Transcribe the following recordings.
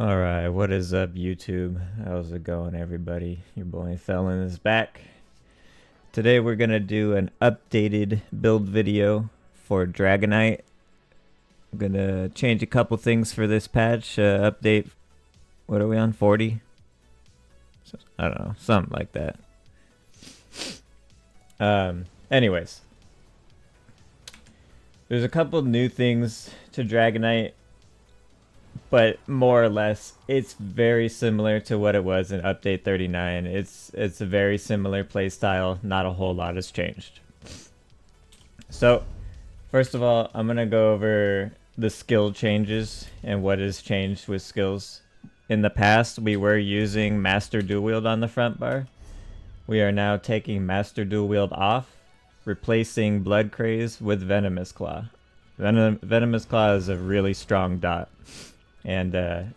Alright, what is up, YouTube? How's it going, everybody? Your boy Felon is back. Today we're gonna do an updated build video for Dragonknight. I'm gonna change a couple things for this patch. Update, what are we on, 40? So, I don't know, something like that. Anyways. There's a couple new things to Dragonknight, but more or less, it's very similar to what it was in Update 39. It's a very similar playstyle. Not a whole lot has changed. So, first of all, I'm going to go over the skill changes and what has changed with skills. In the past, we were using Master Dual Wield on the front bar. We are now taking Master Dual Wield off, replacing Blood Craze with Venomous Claw. Venomous Claw is a really strong dot. And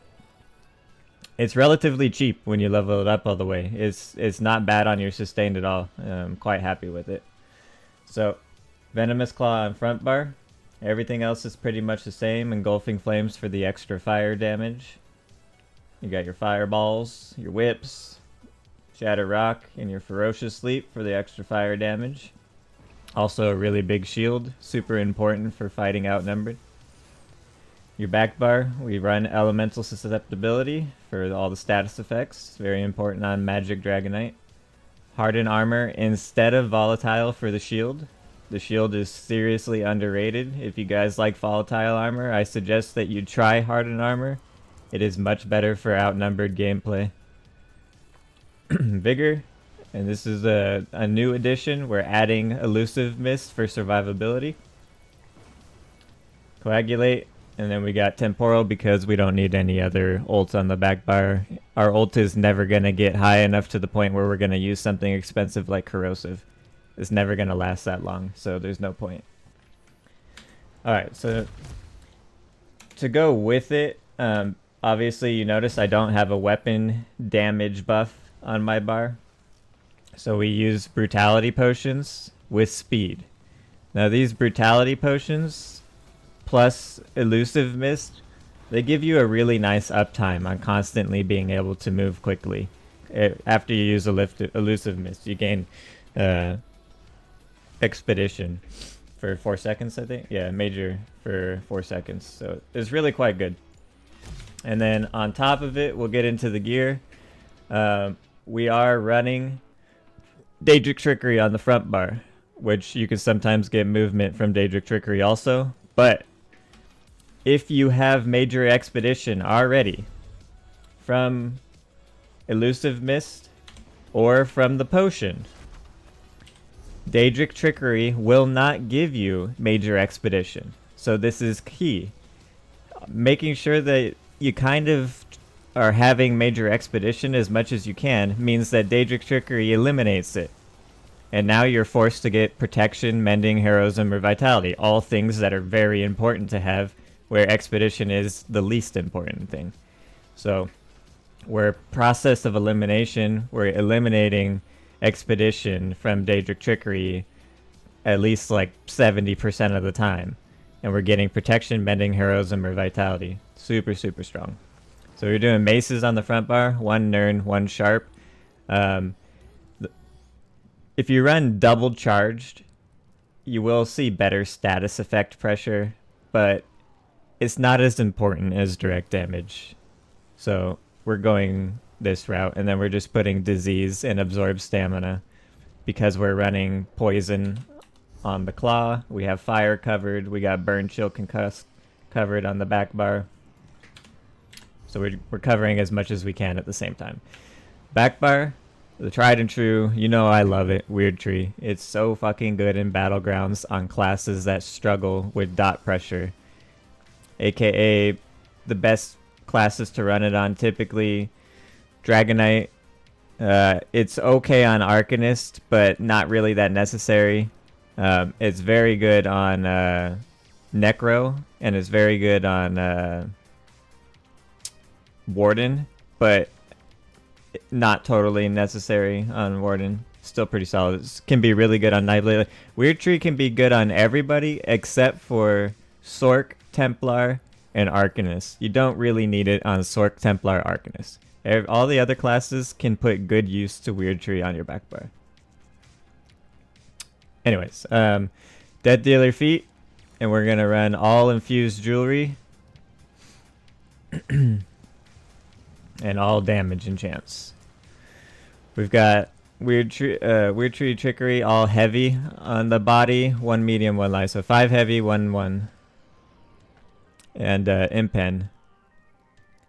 it's relatively cheap when you level it up all the way. It's not bad on your sustained at all. I'm quite happy with it. So, Venomous Claw on front bar. Everything else is pretty much the same. Engulfing Flames for the extra fire damage. You got your fireballs, your whips, Shatter Rock, and your Ferocious Sleep for the extra fire damage. Also a really big shield, super important for fighting outnumbered. Your back bar, we run Elemental Susceptibility for all the status effects. Very important on Magic Dragonknight. Hardened Armor instead of Volatile for the shield. The shield is seriously underrated. If you guys like Volatile Armor, I suggest that you try Hardened Armor. It is much better for outnumbered gameplay. Vigor, and this is a new addition. We're adding Elusive Mist for survivability. Coagulate. And then we got Temporal because we don't need any other ults on the back bar. Our ult is never going to get high enough to the point where we're going to use something expensive like Corrosive. It's never going to last that long, so there's no point. Alright, so to go with it, obviously you notice I don't have a weapon damage buff on my bar. So we use Brutality Potions with Speed. Now these Brutality Potions plus Elusive Mist, they give you a really nice uptime on constantly being able to move quickly. After you use Elusive Mist, you gain Expedition for 4 seconds, I think. Yeah, Major for 4 seconds. So it's really quite good. And then on top of it, we'll get into the gear. We are running Daedric Trickery on the front bar, which you can sometimes get movement from Daedric Trickery also. But if you have Major Expedition already from Elusive Mist or from the potion, Daedric Trickery will not give you Major Expedition. So this is key. Making sure that you kind of are having Major Expedition as much as you can means that Daedric Trickery eliminates it. And now you're forced to get Protection, Mending, Heroism, or Vitality. All things that are very important to have, where Expedition is the least important thing. So, we're process of elimination. We're eliminating Expedition from Daedric Trickery at least like 70% of the time. And we're getting Protection, Mending, Heroism, or Vitality. Super, super strong. So we're doing maces on the front bar. 1 Nern, 1 Sharp. If you run double charged, you will see better status effect pressure, but it's not as important as direct damage. So we're going this route, and then we're just putting Disease and Absorb Stamina because we're running Poison on the claw. We have Fire covered. We got Burn, Chill, Concuss covered on the back bar. So we're covering as much as we can at the same time. Back bar. The tried and true, you know I love it, Weird Tree. It's so fucking good in Battlegrounds on classes that struggle with dot pressure. AKA the best classes to run it on, typically Dragonknight. It's okay on Arcanist, but not really that necessary. It's very good on Necro, and it's very good on Warden, but not totally necessary on Warden. Still pretty solid. It can be really good on Weird Tree can be good on everybody except for Sork, Templar, and Arcanist. You don't really need it on Sorc, Templar, Arcanist. All the other classes can put good use to Weird Tree on your back bar. Anyways, Death Dealer Feat, and we're gonna run all infused jewelry and all damage enchants. We've got Weird Tree Trickery, all heavy on the body, 1 medium, 1 light. So 5 heavy, 1. And Impen.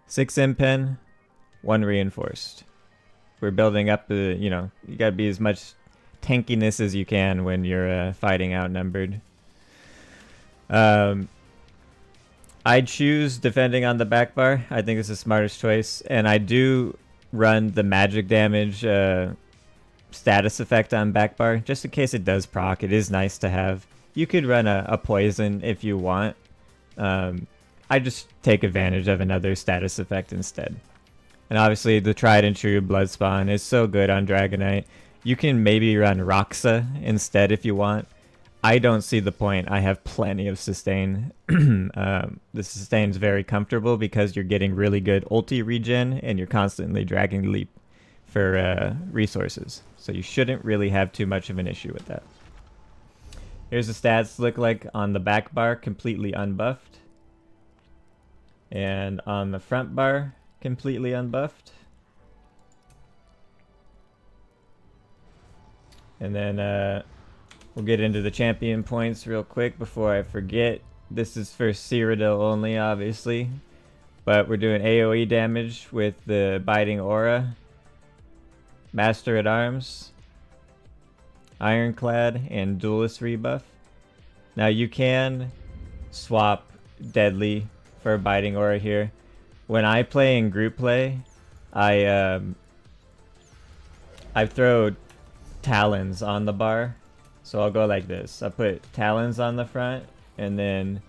6 Impen, 1 reinforced. We're building up the, you gotta be as much tankiness as you can when you're fighting outnumbered. I choose defending on the back bar. I think it's the smartest choice. And I do run the magic damage status effect on back bar, just in case it does proc. It is nice to have. You could run a poison if you want. I just take advantage of another status effect instead. And obviously the tried and true blood spawn is so good on Dragonknight. You can maybe run Roxa instead if you want. I don't see the point. I have plenty of sustain. The sustain is very comfortable because you're getting really good ulti regen and you're constantly dragging leap for resources. So you shouldn't really have too much of an issue with that. Here's the stats look like on the back bar, completely unbuffed. And on the front bar, completely unbuffed. And then we'll get into the champion points real quick before I forget. This is for Cyrodiil only, obviously. But we're doing AoE damage with the Biting Aura, Master at Arms, Ironclad, and Duelist rebuff. Now you can swap Deadly for Biting Aura here. When I play in group play, I throw Talons on the bar. So I'll go like this. I'll put Talons on the front, and then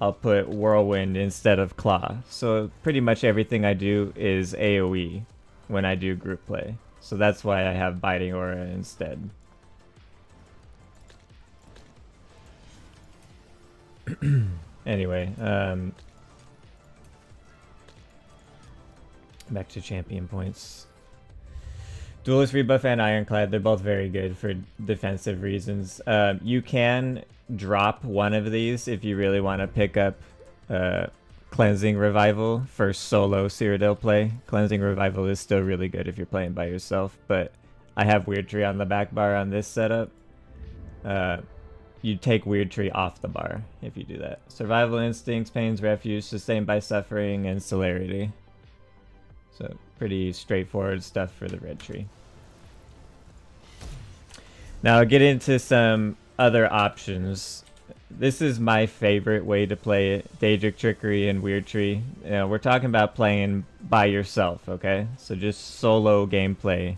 I'll put Whirlwind instead of Claw. So pretty much everything I do is AoE when I do group play. So that's why I have Biting Aura instead. Anyway, back to champion points. Duelist rebuff and Ironclad, they're both very good for defensive reasons. You can drop one of these if you really want to pick up Cleansing Revival for solo Cyrodiil play. Cleansing Revival is still really good if you're playing by yourself, but I have Weird Tree on the back bar on this setup. You take Weird Tree off the bar if you do that. Survival Instincts, Pain's Refuge, Sustained by Suffering, and Celerity. So pretty straightforward stuff for the red tree. Now I'll get into some other options. This is my favorite way to play it, Daedric Trickery and Weird Tree. We're talking about playing by yourself, okay? So just solo gameplay.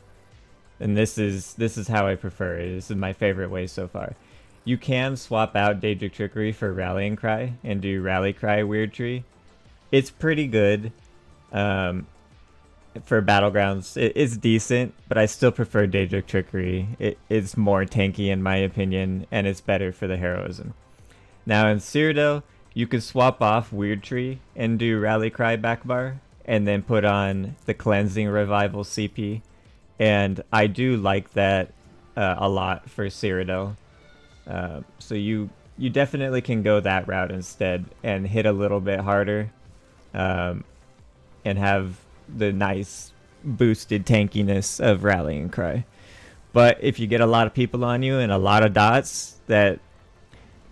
And this is how I prefer it. This is my favorite way so far. You can swap out Daedric Trickery for Rallying Cry and do Rally Cry Weird Tree. It's pretty good. For Battlegrounds, it's decent, but I still prefer Daedric Trickery. It's more tanky in my opinion, and it's better for the heroism. Now in Cyrodiil, you can swap off Weird Tree and do Rally Cry back bar, and then put on the Cleansing Revival CP. And I do like that a lot for Cyrodiil. So you definitely can go that route instead and hit a little bit harder, and have the nice boosted tankiness of Rallying Cry. But if you get a lot of people on you and a lot of dots, that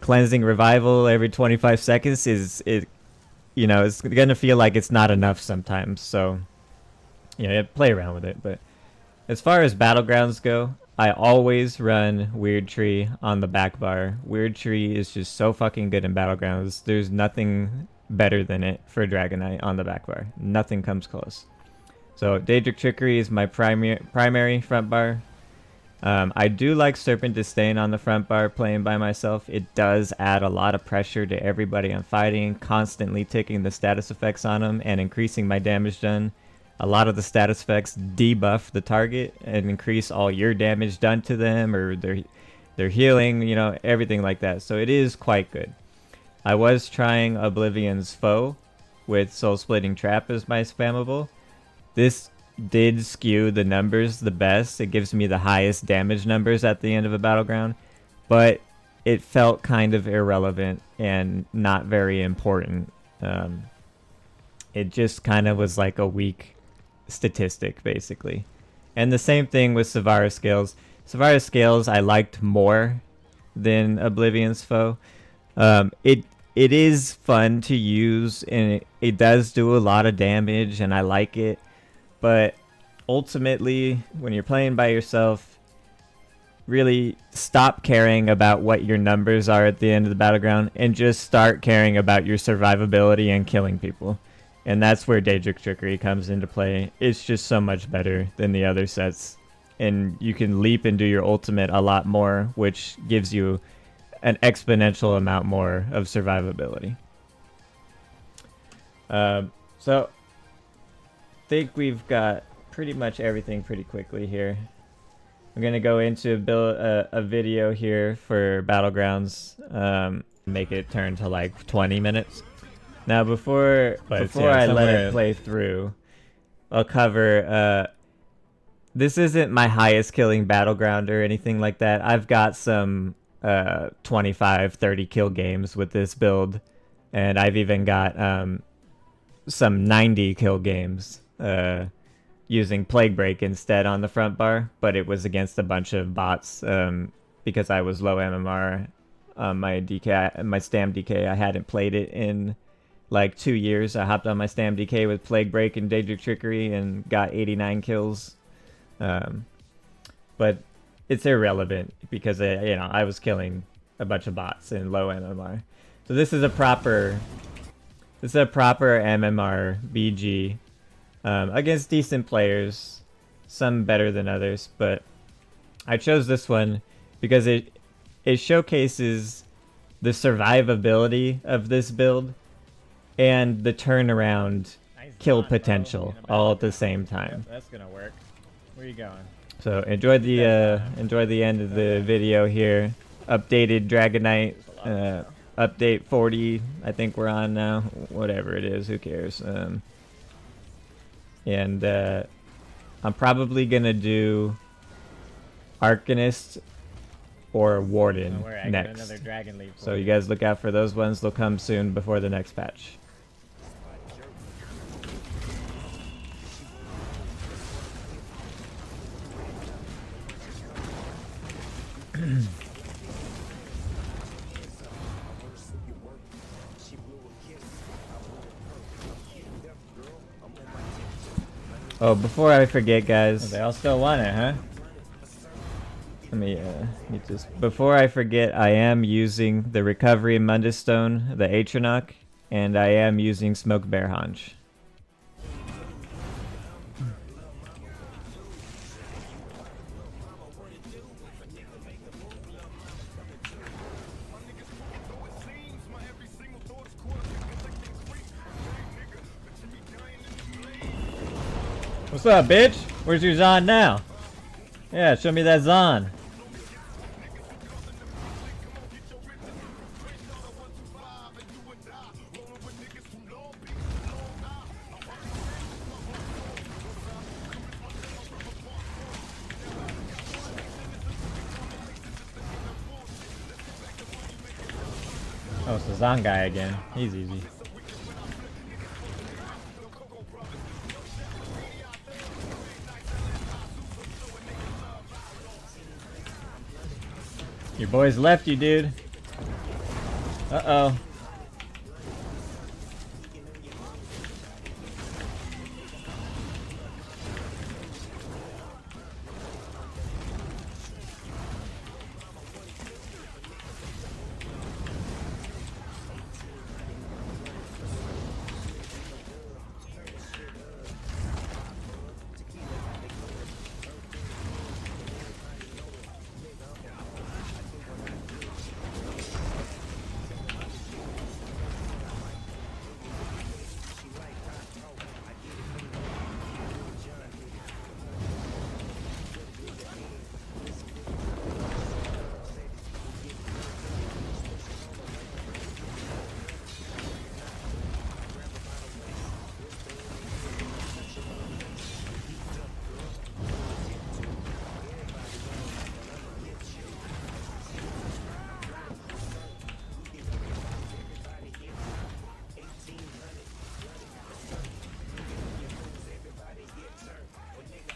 Cleansing Revival every 25 seconds it's gonna feel like it's not enough sometimes. So play around with it. But as far as Battlegrounds go, I always run Weird Tree on the back bar. Weird Tree is just so fucking good in Battlegrounds. There's nothing better than it for Dragonknight on the back bar. Nothing comes close. So Daedric Trickery is my primary front bar. I do like Serpent Disdain on the front bar playing by myself. It does add a lot of pressure to everybody I'm fighting, constantly ticking the status effects on them and increasing my damage done. A lot of the status effects debuff the target and increase all your damage done to them or their healing, everything like that. So it is quite good. I was trying Oblivion's Foe with Soul Splitting Trap as my spammable. This did skew the numbers the best. It gives me the highest damage numbers at the end of a Battleground, but it felt kind of irrelevant and not very important. It just kind of was like a weak statistic, basically. And the same thing with Savara Scales. Savara Scales I liked more than Oblivion's Foe. It is fun to use, and it does do a lot of damage, and I like it. But ultimately, when you're playing by yourself, really stop caring about what your numbers are at the end of the Battleground and just start caring about your survivability and killing people. And that's where Daedric Trickery comes into play. It's just so much better than the other sets. And you can leap and do your ultimate a lot more, which gives you an exponential amount more of survivability. So I think we've got pretty much everything pretty quickly here. I'm going to go into a video here for Battlegrounds. Make it turn to like 20 minutes. Now, before I let it play through, I'll cover... this isn't my highest killing Battleground or anything like that. I've got some 25, 30 kill games with this build. And I've even got some 90 kill games using Plague Break instead on the front bar. But it was against a bunch of bots because I was low MMR. My DK, my Stam DK, I hadn't played it in like 2 years. I hopped on my Stam DK with Plague Break and Daedric Trickery and got 89 kills. But it's irrelevant because I was killing a bunch of bots in low MMR. So this is a proper MMR BG against decent players, some better than others, but I chose this one because it showcases the survivability of this build and the turnaround kill potential all at the same time. That's gonna work. Where are you going? So enjoy the end of the video here. Updated Dragonknight, update 40. I think we're on now. Whatever it is, who cares? And I'm probably gonna do Arcanist or Warden next. Another Dragon Leap So you guys look out for those ones. They'll come soon before the next patch. Oh, before I forget, guys. They all still want it, huh? Let me just... Before I forget, I am using the Recovery Mundus Stone, the Atronach, and I am using Smoke Bear Haunch. What's up, bitch? Where's your Zon now? Yeah, show me that Zon. Oh, it's the Zon guy again. He's easy. Your boys left you, dude. Uh-oh.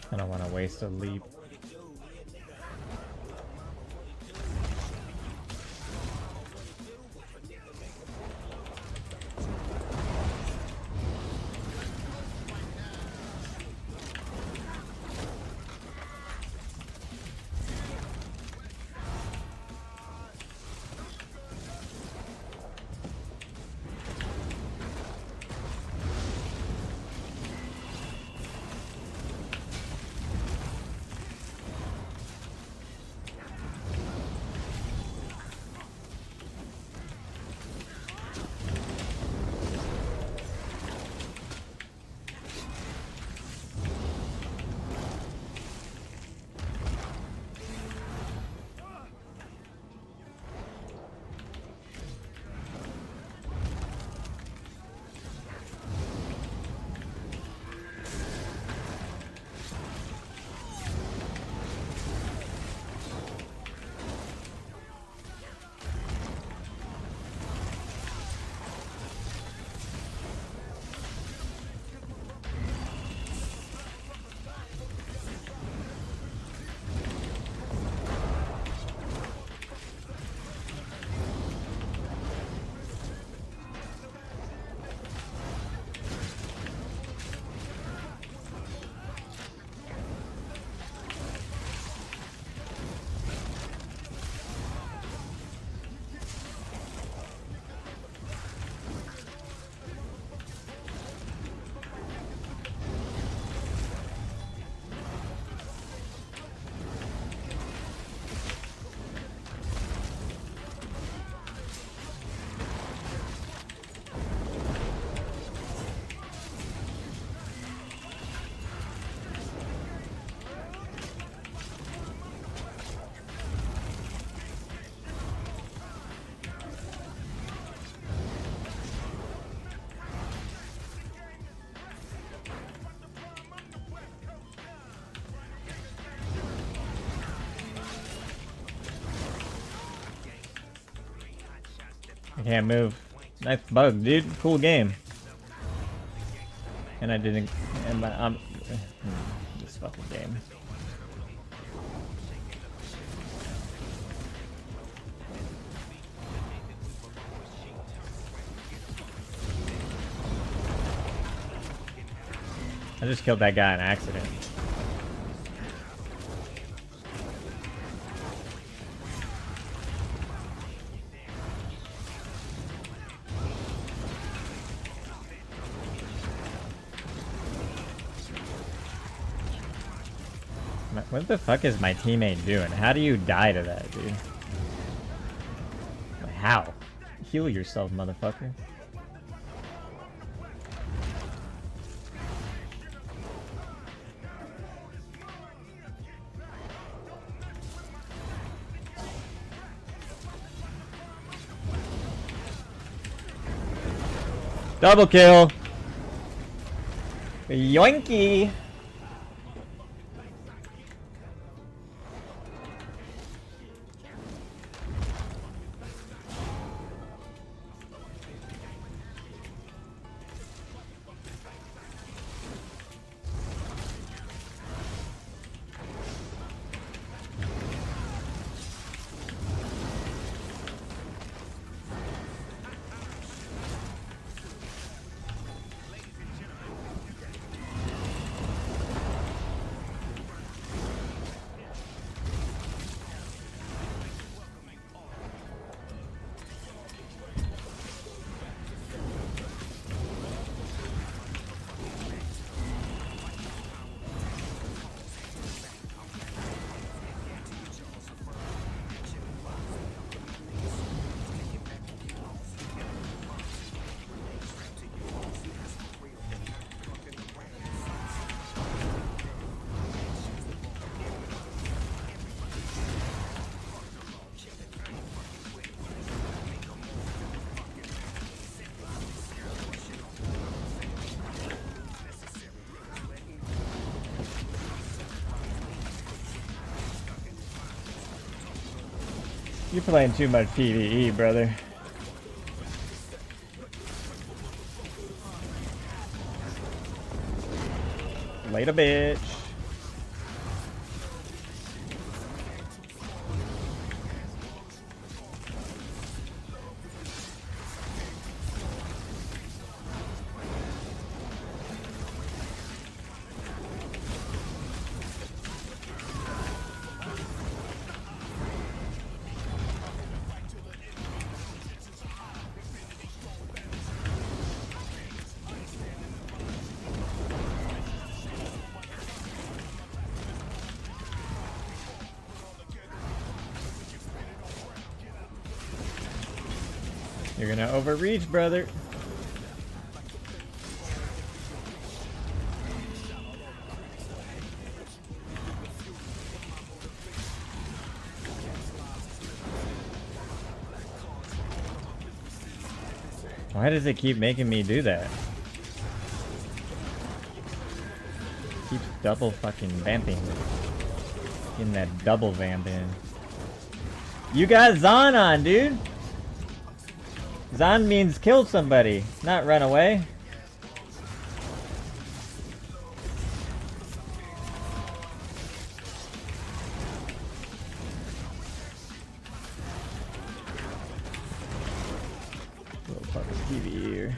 I don't want to waste a leap. I can't move. Nice bug, dude. Cool game. And I didn't. And this fucking game. I just killed that guy on accident. What the fuck is my teammate doing? How do you die to that, dude? How? Heal yourself, motherfucker. Double kill! Yoinky! You're playing too much PvE, brother. Later, bitch. You're gonna overreach, brother. Why does it keep making me do that? Keeps double fucking vamping. Getting that double vamp in. You got Zon on, dude! Zon means kill somebody, not run away. Little fucking TV here.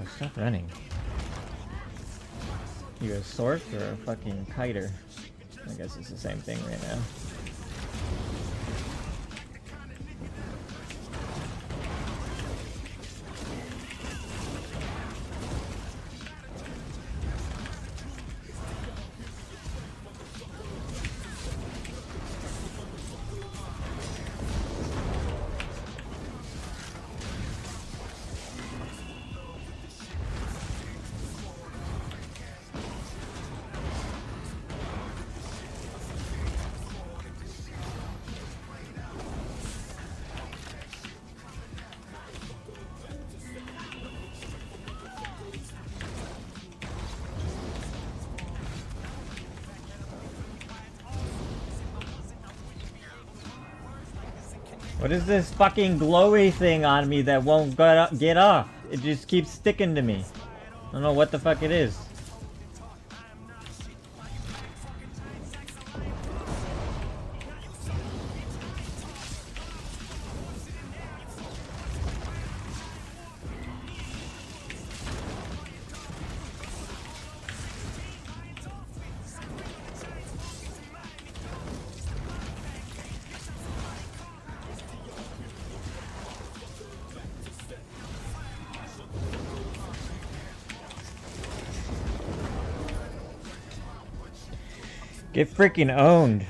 Oh, stop running. You a sorc or a fucking kiter? I guess it's the same thing right now. What is this fucking glowy thing on me that won't get off? It just keeps sticking to me. I don't know what the fuck it is. Get freaking owned.